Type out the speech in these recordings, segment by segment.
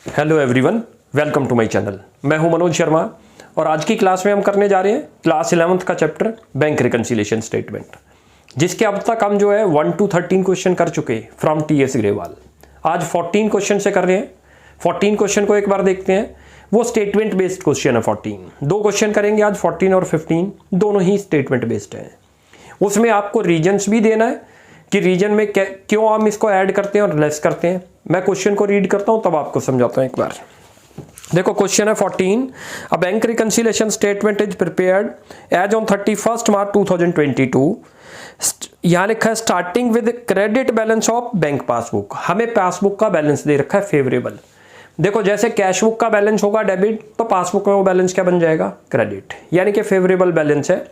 Hello everyone, welcome to my channel. मैं हूं मनोज शर्मा और आज की क्लास में हम करने जा रहे हैं क्लास 11th का चैप्टर बैंक रिकंसिलिएशन स्टेटमेंट, जिसके अब तक हम जो है 1 to 13 क्वेश्चन कर चुके फ्रॉम टीएस ग्रेवाल। आज 14 क्वेश्चन से कर रहे हैं। 14 क्वेश्चन को एक बार देखते हैं। वो स्टेटमेंट बेस्ड क्वेश्चन है। 14 दो क्वेश्चन करेंगे आज, 14 और 15 दोनों ही स्टेटमेंट बेस्ड हैं। उसमें आपको रीजन्स भी देना है कि रीजन में क्यों हम इसको ऐड करते हैं और लेस करते हैं। मैं क्वेश्चन को रीड करता हूं तब आपको समझाता हूं एक बार। देखो क्वेश्चन है 14। A bank reconciliation statement is prepared as on 31 March 2022। यहां लिखा है starting with credit balance of bank passbook. हमें पासबुक का बैलेंस दे रखा है फेवरेबल। देखो जैसे कैश बुक का बैलेंस होगा डेबिट, तो पासबुक में वो बैलेंस क्या बन जाएगा, क्रेडिट, यानी कि फेवरेबल बैलेंस है।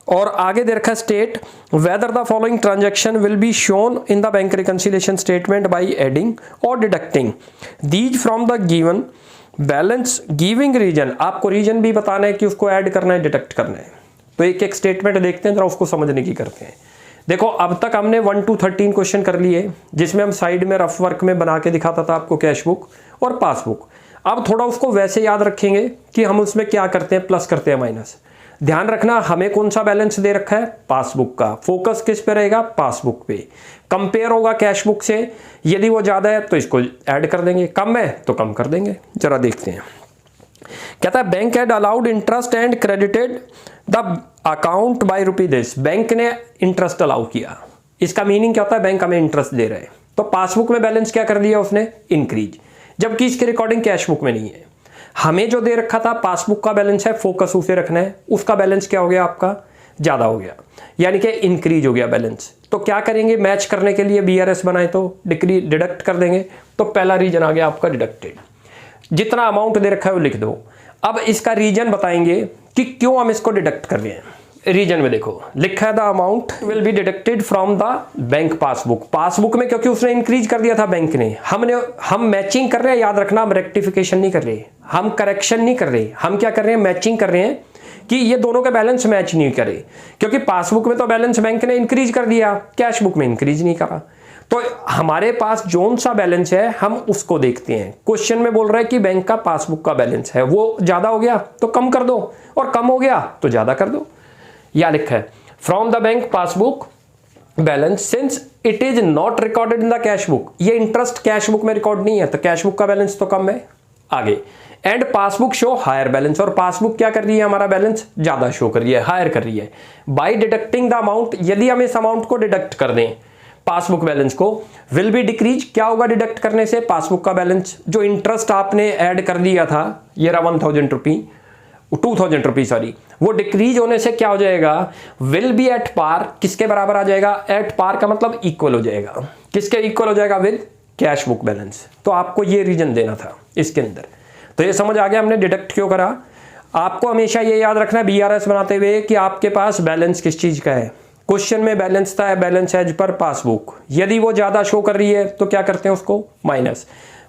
और आगे दे रखा है state whether the following transaction will be shown in the bank reconciliation statement by adding और deducting these from the given balance giving reason. आपको रीजन भी बताना है कि उसको ऐड करना है, डिडक्ट करना है। तो एक एक स्टेटमेंट देखते हैं, जरा उसको समझने की करते हैं। देखो अब तक हमने 1 to 13 क्वेश्चन कर लिए, जिसमें हम साइड में रफ वर्क में बना के दिखाता था आपको कैश बुक और पासबुक। अब थोड़ा उसको वैसे याद रखेंगे कि हम उसमें क्या करते हैं, प्लस करते हैं, माइनस। ध्यान रखना हमें कौन सा बैलेंस दे रखा है, पासबुक का। फोकस किस पे रहेगा, पासबुक पे। कंपेयर होगा कैश बुक से। यदि वो ज्यादा है तो इसको ऐड कर देंगे, कम है तो कम कर देंगे। जरा देखते हैं। कहता है bank had allowed interest and credited the account by rupee this. Bank ने इंटरेस्ट अलाउ किया। इसका मीनिंग क्या होता है, बैंक हमें इंटरेस्ट दे रहे हैं। तो पासबुक में बैलेंस क्या कर दिया उसने, इंक्रीज, जबकि इसकी रिकॉर्डिंग कैश बुक में नहीं है। हमें जो दे रखा था पासबुक का बैलेंस है, फोकस उसे रखना है। उसका बैलेंस क्या हो गया, आपका ज्यादा हो गया, यानी कि इंक्रीज हो गया बैलेंस। तो क्या करेंगे, मैच करने के लिए बीआरएस बनाए तो डिडक्ट कर देंगे। तो पहला रीजन आ गया आपका डिडक्टेड। जितना अमाउंट दे रखा है वो लिख दो। अब इसका रीजन बताएंगे कि क्यों हम इसको डिडक्ट कर रहे हैं। रीजन में देखो लिखा है the amount will be deducted from the bank passbook. Passbook में क्योंकि उसने इंक्रीज कर दिया था बैंक ने, हम मैचिंग कर रहे हैं। याद रखना, हम रेक्टिफिकेशन नहीं कर रहे, हम करेक्शन नहीं कर रहे, हम क्या कर रहे हैं, मैचिंग कर रहे हैं कि ये दोनों का बैलेंस मैच नहीं करे। क्योंकि पासबुक में तो बैलेंस बैंक ने इंक्रीज कर दिया, कैश बुक में इंक्रीज नहीं करा। तो हमारे पास जोन सा बैलेंस है हम उसको देखते हैं। क्वेश्चन में बोल रहा है कि बैंक का पासबुक का बैलेंस है वो ज्यादा हो गया तो कम कर दो, और कम हो गया तो ज्यादा कर दो। या लिखा है from the bank passbook balance since it is not recorded in the cash book. ये इंटरेस्ट कैश बुक में रिकॉर्ड नहीं है, तो कैश बुक का बैलेंस तो कम है। आगे and passbook show higher balance. और पासबुक क्या कर रही है, हमारा बैलेंस ज्यादा शो कर रही है, हायर कर रही है। बाय डिडक्टिंग द अमाउंट, यदि हम इस अमाउंट को डिडक्ट कर दें पासबुक बैलेंस को, विल बी डिक्रीज। क्या होगा डिडक्ट करने से, पासबुक का बैलेंस। जो इंटरेस्ट आपने ऐड कर दिया था, ये रहा 1000 रुपी, 2000 रुपी सॉरी, वो डिक्रीज होने से क्या हो जाएगा, विल बी एट पार। किसके बराबर आ जाएगा, एट पार का मतलब इक्वल हो जाएगा। किसके इक्वल हो जाएगा, विद कैश बुक बैलेंस। तो आपको ये रीजन देना था इसके अंदर। तो ये समझ आ गया हमने डिडक्ट क्यों करा। आपको हमेशा ये याद रखना है बीआरएस बनाते हुए कि आपके पास बैलेंस किस चीज का है। क्वेश्चन में बैलेंस था, बैलेंस एज पर पासबुक। यदि वो ज्यादा शो कर रही है तो क्या करते हैं उसको, माइनस।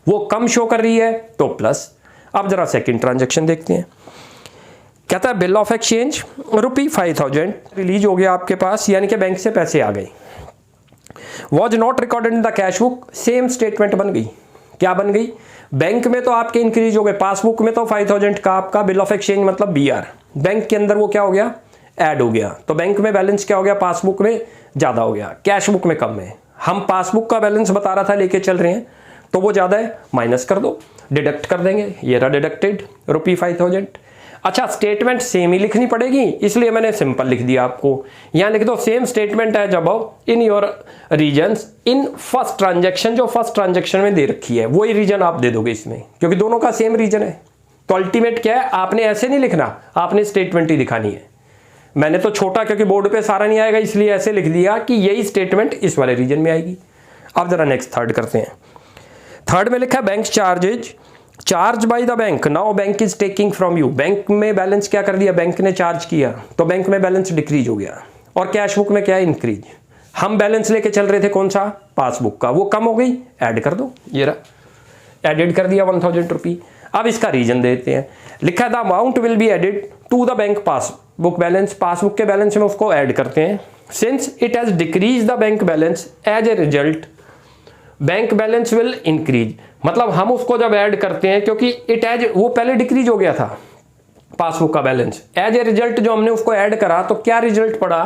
वो कम शो कर रही है तो प्लस। अब जरा सेकंड ट्रांजैक्शन देखते हैं। कहता है bill of exchange rupee 5000 release हो गया आपके पास, यानी कि बैंक से पैसे आ गए। Was not recorded in the cash book, same statement बन गई। क्या बन गई, बैंक में तो आपके इंक्रीज हो गए, पासबुक में तो 5000 का आपका बिल ऑफ एक्सचेंज मतलब बीआर, बैंक के अंदर वो क्या हो गया, ऐड हो गया। तो बैंक में बैलेंस क्या हो गया, पासबुक में ज्यादा हो गया, कैश बुक में कम है। हम पासबुक का बैलेंस बता रहा था लेके चल रहे हैं, तो वो ज्यादा है, माइनस कर दो, डिडक्ट कर देंगे। ये रहा डिडक्टेड रुपी 5000। अच्छा स्टेटमेंट सेम ही लिखनी पड़ेगी, इसलिए मैंने सिंपल लिख दिया आपको। यहां लिख दो सेम स्टेटमेंट है जब in your reasons in first transaction. जो फर्स्ट ट्रांजैक्शन में दे रखी है वही रीजन आप दे दोगे इसमें, क्योंकि दोनों का सेम रीजन है। तो अल्टीमेट क्या है, आपने ऐसे नहीं लिखना, आपने स्टेटमेंट ही दिखानी है। मैंने तो छोटा, क्योंकि बोर्ड पे सारा नहीं आएगा, इसलिए ऐसे लिख दिया कि यही स्टेटमेंट इस वाले रीजन में आएगी। अब जरा नेक्स्ट थर्ड करते हैं। थर्ड में लिखा है bank charges charge by the bank, now bank is taking from you. Bank में बैलेंस क्या कर दिया, बैंक ने चार्ज किया, तो बैंक में बैलेंस डिक्रीज हो गया। और कैश बुक में क्या है, इंक्रीज। हम बैलेंस लेके चल रहे थे कौन सा, पासबुक का, वो कम हो गई, ऐड कर दो। ये रहा, एडेड कर दिया 1000 रुपी। अब इसका रीजन देते हैं। लिखा the amount will be added to the bank passbook balance. Passbook के बैलेंस में उसको ऐड करते हैं। Since it has decrease the bank balance as a result bank balance will increase, मतलब हम उसको जब ऐड करते हैं, क्योंकि इट एज वो पहले डिक्रीज हो गया था पासबुक का बैलेंस, एज ए रिजल्ट जो हमने उसको ऐड करा तो क्या रिजल्ट पड़ा,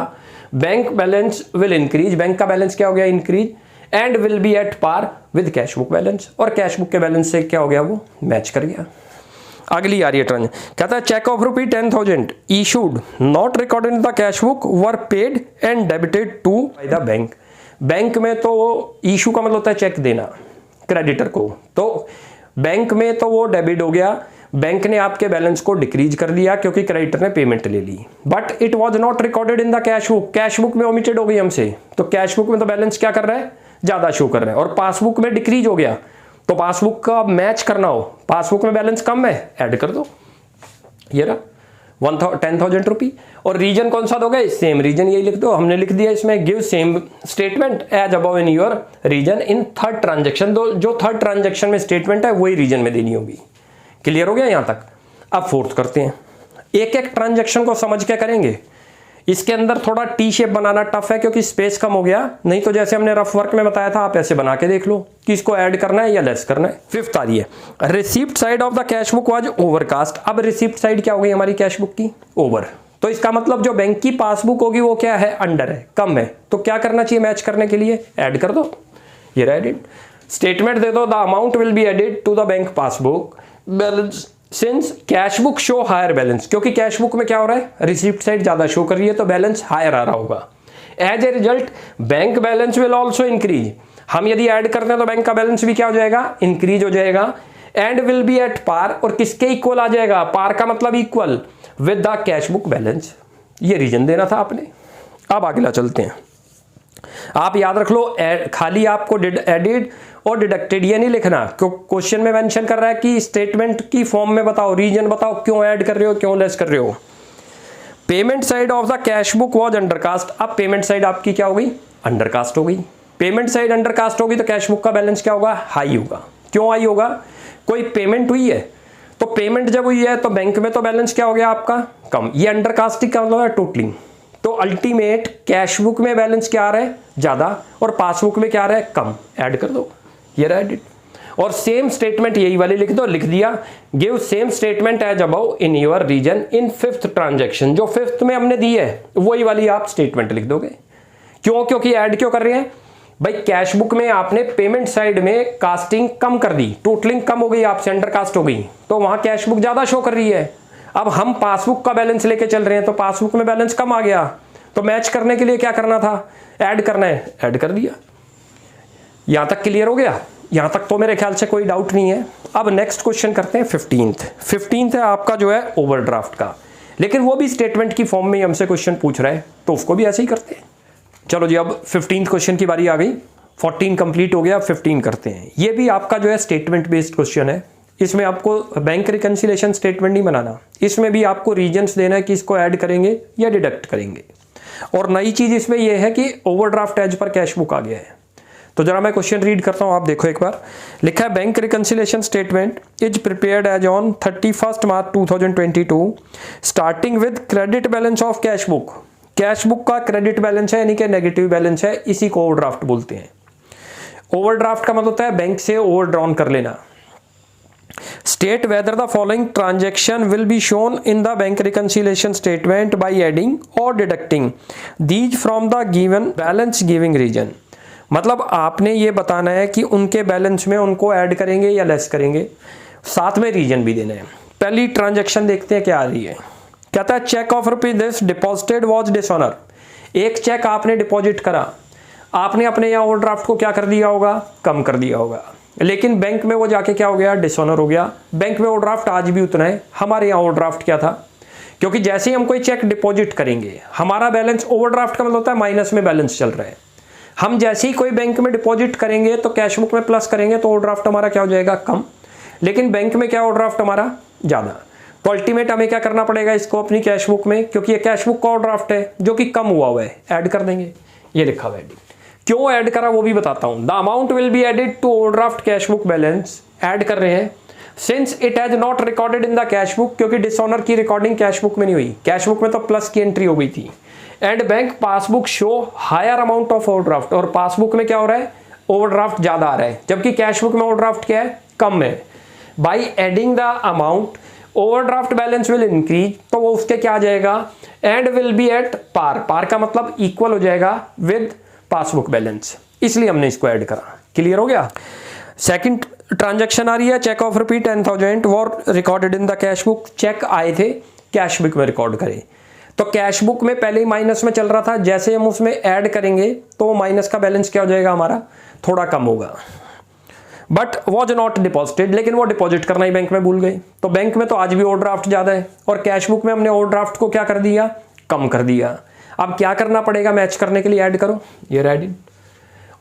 bank balance will increase, bank का बैलेंस क्या हो गया, increase, and will be at par with cash book balance, और कैश बुक के बैलेंस से क्या हो गया, वो मैच कर गया। अगली आ रही है ट्रांजेक्शन, कहता है cheque of ₹10,000 issued not recorded in the cash book were paid and debited to by the bank. Bank में तो इशू का मतलब होता है चेक देना क्रेडिटर को, तो बैंक में तो वो डेबिट हो गया, बैंक ने आपके बैलेंस को डिक्रीज कर दिया क्योंकि क्रेडिटर ने पेमेंट ले ली, but it was not recorded in the cash book, cash book में ओमिटेड हो गई हमसे, तो कैश बुक में तो बैलेंस क्या कर रहा है, ज्यादा शो कर रहा है, और पासबुक में डिक्रीज हो गया, तो पासबुक का मैच करना हो, पासबुक में बैलेंस कम है, ऐड कर दो, ये रहा 10,000 रुपी। और रीजन कौन सा दोगे, सेम रीजन यही लिख दो, हमने लिख दिया इसमें, give same statement as above in your reason in third transaction, जो थर्ड ट्रांजेक्शन में स्टेटमेंट है वही रीजन में देनी होगी। क्लियर हो गया यहां तक। अब फोर्थ करते हैं, एक एक ट्रांजेक्शन को समझ के करेंगे, इसके अंदर थोड़ा टी शेप बनाना टफ है क्योंकि स्पेस कम हो गया, नहीं तो जैसे हमने रफ वर्क में बताया था आप ऐसे बना के देख लो कि इसको ऐड करना है या लेस करना है। फिफ्थ आ रही है, receipt side of the cash book was overcast. अब रिसिप्ट साइड क्या हो गई हमारी कैश बुक की, ओवर, तो इसका मतलब जो बैंक की पासबुक होगी वो क्या है, अंडर है, कम है, तो क्या करना चाहिए मैच करने के लिए, ऐड कर दो, ये एडिड स्टेटमेंट दे दो, the amount will be added to the bank passbook balance since cash book show higher balance, क्योंकि कैश बुक में क्या हो रहा है, रिसिप्ट साइड ज्यादा शो कर रही है तो बैलेंस हायर आ रहा होगा, as a result bank balance will also increase, हम यदि ऐड करते हैं तो बैंक का बैलेंस भी क्या हो जाएगा, इंक्रीज हो जाएगा, and will be at par, और किसके इक्वल आ जाएगा, पार का मतलब equal with the cash book balance, ये रीजन देना था आपने। अब अगला चलते हैं, आप याद रख लो खाली आपको एडिड और डिडक्टेड ये नहीं लिखना, क्वेश्चन में मेंशन कर रहा है कि स्टेटमेंट की फॉर्म में बताओ, रीजन बताओ क्यों ऐड कर रहे हो, क्यों लेस कर रहे हो। Payment side of the cash book was undercast, अब पेमेंट साइड आपकी क्या हो गई, अंडरकास्ट हो गई, पेमेंट साइड अंडरकास्ट होगी तो कैश बुक का बैलेंस क्या होगा, हाई होगा, क्यों हाई होगा, कोई पेमेंट हुई है, तो पेमेंट जब हुई है तो बैंक में तो बैलेंस क्या हो गया आपका, कम, ये अंडरकास्टिंग का मतलब है टोटलिंग, तो अल्टीमेट कैश बुक में बैलेंस क्या आ रहा है, ज्यादा, और पासबुक में क्या आ रहा है, कम, ऐड कर दो, ये रहा एडिट, और सेम स्टेटमेंट यही वाली लिख दो, लिख दिया, give same statement as above in your reason in fifth transaction, जो फिफ्थ में हमने दी है वही वाली आप स्टेटमेंट लिख दोगे, क्यों, क्योंकि ऐड क्यों कर रहे हैं भाई, कैश बुक में आपने पेमेंट साइड में कास्टिंग कम कर दी, टोटलिंग कम हो गई, आपसे अंडर कास्ट हो गई, तो वहां कैश बुक ज्यादा शो कर रही है, अब हम पासबुक का बैलेंस लेके चल रहे हैं तो पासबुक में बैलेंस कम आ गया, तो मैच करने के लिए क्या करना था, ऐड करना है, ऐड कर दिया। यहां तक क्लियर हो गया, यहां तक तो मेरे ख्याल से कोई डाउट नहीं है। अब नेक्स्ट क्वेश्चन करते हैं 15th है आपका जो है ओवरड्राफ्ट का, लेकिन वो भी स्टेटमेंट की फॉर्म में ही हमसे क्वेश्चन पूछ रहा है तो उसको भी ऐसे ही करते हैं। चलो जी, अब 15th क्वेश्चन की बारी आ गई, 14 कंप्लीट हो गया, 15 करते हैं। ये भी आपका जो है स्टेटमेंट बेस्ड क्वेश्चन है, इसमें आपको बैंक रिकंसिलिएशन स्टेटमेंट नहीं बनाना, इसमें भी आपको रीजन्स देना है कि इसको ऐड करेंगे या डिडक्ट करेंगे, और नई चीज इसमें यह है कि overdraft as per cash book आ गया है। तो जरा मैं क्वेश्चन रीड करता हूं, आप देखो एक बार, लिखा है bank reconciliation statement is prepared as on 31 March 2022 starting with credit balance of cash book, cash book का क्रेडिट बैलेंस है यानी कि नेगेटिव बैलेंस है, इसी को ओवरड्राफ्ट बोलते हैं। ओवरड्राफ्ट का मतलब होता है बैंक से ओवरड्रॉन कर लेना। State whether the following transaction will be shown in the bank reconciliation statement by adding or deducting these from the given balance giving region। मतलब आपने ये बताना है कि उनके बैलेंस में उनको ऐड करेंगे या लेस करेंगे, साथ में रीजन भी देना है। पहली ट्रांजैक्शन देखते हैं क्या आ रही है, कहता है cheque of ₹this deposited was dishonour, एक चेक आपने डिपॉजिट करा, आपने अपने यहाँ ओवरड्राफ्ट को क्या कर दिया होगा, कम कर दिया होगा, लेकिन बैंक में वो जाके क्या हो गया, डिसऑनर हो गया। बैंक में ओवरड्राफ्ट आज भी उतना है, हमारे यहाँ ओवरड्राफ्ट क्या था, क्योंकि जैसे ही हम कोई चेक डिपॉजिट करेंगे हमारा बैलेंस, ओवरड्राफ्ट का मतलब होता है माइनस में बैलेंस चल रहा है, हम जैसे ही कोई बैंक में डिपॉजिट करेंगे तो कैश बुक में प्लस करेंगे तो ओवरड्राफ्ट हमारा क्या हो जाएगा, कम, लेकिन बैंक में क्या ओवरड्राफ्ट हमारा ज्यादा, तो अल्टीमेट हमें क्या करना पड़ेगा इसको अपनी कैश बुक में, क्योंकि ये कैश बुक का ओवरड्राफ्ट है जो कि कम हुआ है, ऐड कर देंगे, ये लिखा हुआ है। क्यों ऐड करा वो भी बताता हूं, the amount will be added to overdraft cash book balance, add कर रहे हैं, since it has not recorded in the cash book, क्योंकि डिसऑनर की रिकॉर्डिंग कैश बुक में नहीं हुई, कैश बुक में तो प्लस की एंट्री हो गई थी, and bank passbook show higher amount of overdraft, और पासबुक में क्या हो रहा है, ओवरड्राफ्ट ज़्यादा आ रहा है, जबकि कैश बुक में ओवरड्राफ्ट क्या है, कम है। By adding the amount overdraft balance will increase, तो वो उसके क्या आ जाएगा, and will be at par. Par का मतलब इक्वल हो जाएगा विद पासबुक बैलेंस, इसलिए हमने इसको ऐड करा। क्लियर हो गया। सेकंड ट्रांजैक्शन आ रही है, cheque of rupee 10,000 were recorded in the cash book. Cheque आए थे, कैश बुक में रिकॉर्ड करे, तो कैश बुक में पहले ही माइनस में चल रहा था, जैसे हम उसमें ऐड करेंगे तो माइनस का बैलेंस क्या हो जाएगा हमारा, थोड़ा कम होगा। बट वॉज नॉट डिपॉजिटेड, लेकिन वो डिपॉजिट करना ही बैंक में भूल गए। तो बैंक में तो आज भी ओवरड्राफ्ट ज़्यादा है, और कैश बुक में हमने ओवरड्राफ्ट को क्या कर दिया, कम कर दिया। अब क्या करना पड़ेगा मैच करने के लिए, ऐड करो, ये एडिड।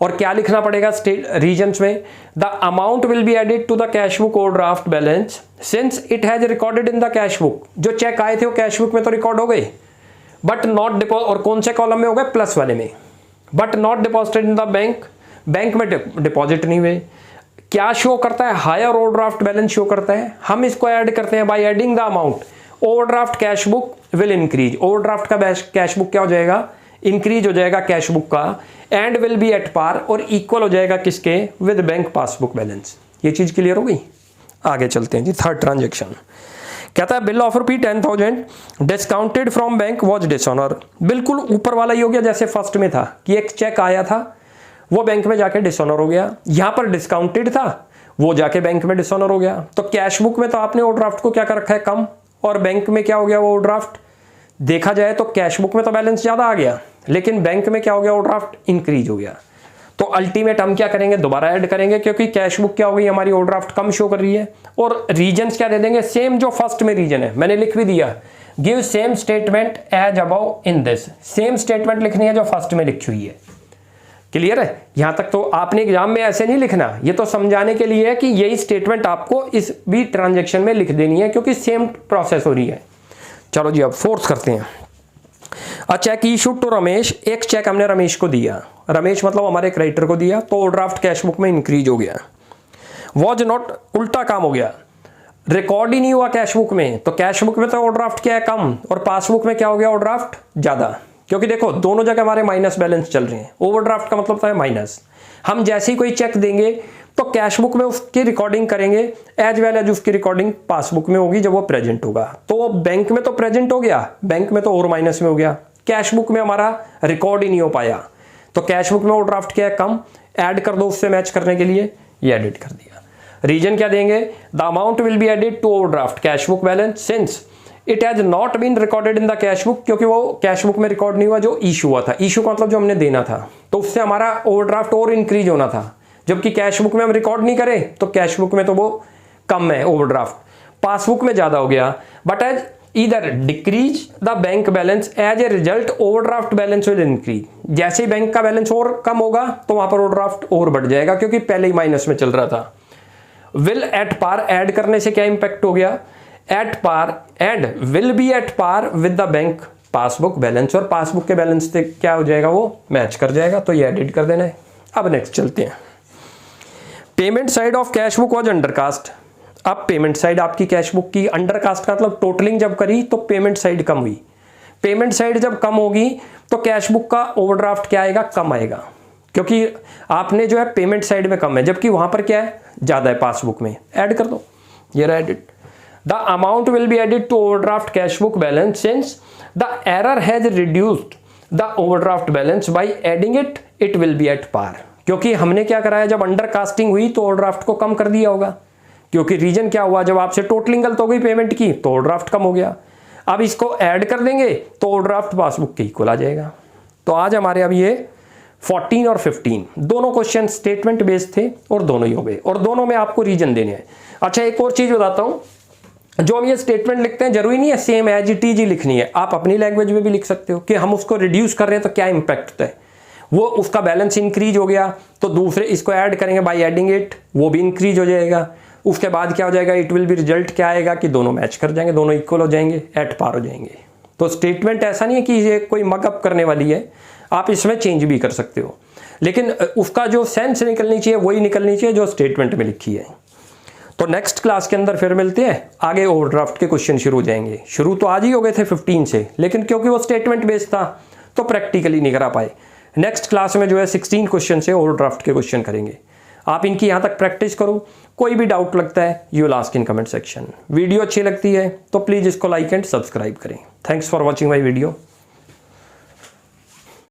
और क्या लिखना पड़ेगा स्टेट रीजन्स में, the amount will be added to the cash book overdraft balance since it has recorded in the cash book. जो चेक आए थे वो कैश बुक में तो रिकॉर्ड हो गए, बट नॉट डिपॉजिट, और कौन से कॉलम में हो गए, प्लस वाले में, but not deposited in the bank, bank में डिपॉजिट नहीं हुए। क्या शो करता है, हायर ओवरड्राफ्ट बैलेंस शो करता है। हम इसको ऐड करते हैं by adding the amount, overdraft cash book will increase, overdraft का कैश बुक क्या हो जाएगा, इंक्रीज हो जाएगा कैश बुक का, and will be at par, और इक्वल हो जाएगा किसके, विद बैंक पासबुक बैलेंस। ये चीज क्लियर हो गई। आगे चलते हैं जी। थर्ड ट्रांजेक्शन कहता है bill of rupee 10,000 discounted from bank was dishonour. बिल्कुल ऊपर वाला ही हो गया जैसे फर्स्ट में था कि एक चेक आया था वो बैंक में जाके डिसऑनर हो गया, यहां पर डिस्काउंटेड था वो जाके बैंक में डिसऑनर हो गया। तो कैश बुक में तो आपने ओवरड्राफ्ट को क्या कर रखा है, कम, और बैंक में क्या हो गया वो ओवरड्राफ्ट। देखा जाए तो कैश बुक में तो बैलेंस ज्यादा आ गया, लेकिन बैंक में क्या हो गया, ओवरड्राफ्ट इंक्रीज हो गया। तो अल्टीमेट हम क्या करेंगे, दोबारा ऐड करेंगे, क्योंकि कैश बुक क्या हो गई हमारी, ओवरड्राफ्ट कम शो कर रही है। और रीजन्स क्या दे देंगे, सेम जो फर्स्ट में रीजन है, मैंने लिख भी दिया, give same statement as above in this. Same statement लिखनी है जो फर्स्ट में लिखी हुई है। क्लियर है। यहां तक तो आपने एग्जाम में ऐसे नहीं लिखना, ये तो समझाने के लिए है कि यही स्टेटमेंट आपको इस भी ट्रांजेक्शन में लिख देनी है, क्योंकि सेम प्रोसेस हो रही है। चलो जी अब फोर्थ करते हैं। अ चेक इशूड टू रमेश, एक चेक हमने रमेश को दिया, रमेश मतलब हमारे क्रेडिटर को दिया, तो ओवरड्राफ्ट कैश बुक में इंक्रीज हो गया। वॉज नॉट, उल्टा काम हो गया, रिकॉर्ड ही नहीं हुआ कैश बुक में। तो कैश बुक में तो ओवरड्राफ्ट क्या है, कम, और पासबुक में क्या हो गया, ओवरड्राफ्ट ज्यादा। क्योंकि देखो दोनों जगह हमारे माइनस बैलेंस चल रहे हैं, ओवरड्राफ्ट का मतलब है माइनस। हम जैसे ही कोई चेक देंगे तो कैश बुक में उसकी रिकॉर्डिंग करेंगे, एज वेल एज उसकी रिकॉर्डिंग पासबुक में होगी जब वो प्रेजेंट होगा। तो बैंक में तो प्रेजेंट हो गया, बैंक में तो और माइनस में हो गया, कैश बुक में हमारा रिकॉर्ड ही नहीं हो पाया। तो कैश बुक में ओवरड्राफ्ट क्या है, कम, ऐड कर दो उससे मैच करने के लिए, ये एडिट कर दिया। रीजन क्या देंगे, the amount will be added to overdraft cash book balance since it has not been recorded in the cash book, क्योंकि वो कैश बुक में रिकॉर्ड नहीं हुआ जो इशू हुआ था। इशू का मतलब जो हमने देना था, तो उससे हमारा ओवरड्राफ्ट और इंक्रीज होना था, जबकि कैश बुक में हम रिकॉर्ड नहीं करें तो कैश बुक में तो वो कम है ओवरड्राफ्ट, पासबुक में ज्यादा हो गया। But as either decrease the bank balance as a result overdraft balance will increase. जैसे ही बैंक का बैलेंस और कम होगा तो वहां पर ओवरड्राफ्ट और बढ़ जाएगा, क्योंकि पहले ही माइनस में चल रहा था। विल एट पार, ऐड करने से क्या इंपैक्ट हो गया, at par, and will be at par with the bank passbook balance, और पासबुक के बैलेंस से क्या हो जाएगा, वो मैच कर जाएगा। तो ये एडिट कर देना है। अब नेक्स्ट चलते हैं। Payment side of cash book was undercast. अब पेमेंट साइड आपकी कैश बुक की अंडरकास्ट का मतलब टोटलिंग जब करी तो पेमेंट साइड कम हुई। पेमेंट साइड जब कम होगी तो कैश बुक का ओवरड्राफ्ट क्या आएगा, कम आएगा, क्योंकि आपने जो है पेमेंट साइड में कम है, जबकि वहां पर क्या है, ज्यादा है पासबुक में। ऐड कर दो, ये रहा edit. The amount will be added to overdraft cash book balance since the error has reduced the overdraft balance by adding it, it will be at par. क्योंकि हमने क्या कराया, जब अंडर कास्टिंग हुई तो ओवरड्राफ्ट को कम कर दिया होगा, क्योंकि रीजन क्या हुआ, जब आपसे टोटलिंग गलत हो गई पेमेंट की तो ओवरड्राफ्ट कम हो गया। अब इसको ऐड कर देंगे तो ओवरड्राफ्ट पासबुक के इक्वल आ जाएगा। तो आज हमारे अब ये 14 और 15 दोनों क्वेश्चन स्टेटमेंट बेस्ड थे और दोनों ही हो गए, और दोनों में आपको रीजन देने हैं। अच्छा एक और चीज बताता हूं, जो हम ये स्टेटमेंट लिखते हैं जरूरी नहीं है सेम एज इट इज ही लिखनी है, आप अपनी लैंग्वेज में भी लिख सकते हो कि हम उसको रिड्यूस कर रहे हैं तो क्या इंपैक्ट होता है। वो उसका बैलेंस इंक्रीज हो गया तो दूसरे इसको ऐड करेंगे बाय एडिंग इट, वो भी इंक्रीज हो जाएगा। उसके बाद क्या हो जाएगा, इट विल बी, रिजल्ट क्या आएगा कि दोनों मैच कर जाएंगे, दोनों इक्वल हो जाएंगे, एट पार हो जाएंगे। तो स्टेटमेंट ऐसा नहीं है कि ये कोई मकअप करने वाली है, आप इसमें चेंज भी कर सकते हो, लेकिन उसका जो सेंस निकलनी चाहिए वही निकलनी चाहिए जो स्टेटमेंट में लिखी है। तो नेक्स्ट क्लास के अंदर फिर मिलते हैं, आगे ओवरड्राफ्ट के क्वेश्चन शुरू हो जाएंगे। शुरू तो आज ही हो गए थे 15 से, लेकिन क्योंकि वो स्टेटमेंट बेस्ड था तो प्रैक्टिकली नहीं करा पाए। नेक्स्ट क्लास में जो है 16 क्वेश्चन से ओवरड्राफ्ट के क्वेश्चन करेंगे। आप इनकी यहाँ तक प्रैक्टिस करो। कोई भी डाउट लगता है you will ask in comment section. Video अच्छी लगती है तो प्लीज़ इसको लाइक एंड सब्सक्राइब करें। Thanks for watching my video.